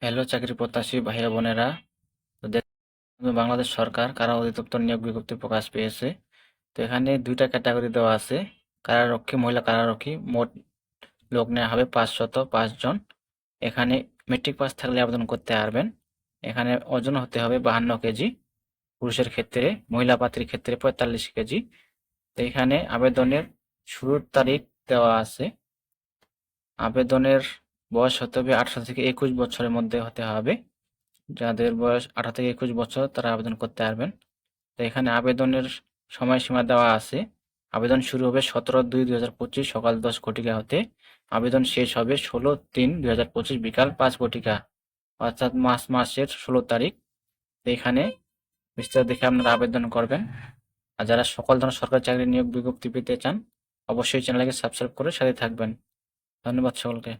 Hello চাকরি প্রত্যাশী ভাইয়া বোনেরা, তো বাংলাদেশ সরকার কারা অধিদপ্তর নিয়োগ বিজ্ঞপ্তি প্রকাশ পেয়েছে। তো এখানে দুইটা ক্যাটাগরি দেওয়া আছে, কারারক্ষী, মহিলা কারারক্ষী। মোট লোক নেওয়া হবে 505 জন। এখানে মেট্রিক পাস থাকলে আবেদন করতে পারবেন। এখানে ওজন হতে হবে 52 কেজি পুরুষের ক্ষেত্রে, মহিলা প্রার্থীর ক্ষেত্রে 45 কেজি। তো এখানে আবেদনের শুরুর তারিখ দেওয়া আছে। আবেদনের বয়স হতে হবে 18 থেকে 21 বছরের মধ্যে হতে হবে। যাদের বয়স 18 থেকে 21 বছর তারা আবেদন করতে পারবেন। তো এখানে আবেদনের সময়সীমা দেওয়া আছে। আবেদন শুরু হবে 17/2/2025 সকাল 10 ঘটিকা হতে। আবেদন শেষ হবে 16/3/2025 বিকাল 5 ঘটিকা, অর্থাৎ মাসের 16 তারিখ। তো এখানে বিস্তারিত দেখে আপনারা আবেদন করবেন। আর যারা সকল ধরনের সরকারি চাকরি নিয়োগ বিজ্ঞপ্তি পেতে চান, অবশ্যই চ্যানেলকে সাবস্ক্রাইব করে সাথে থাকবেন। ধন্যবাদ সকলকে।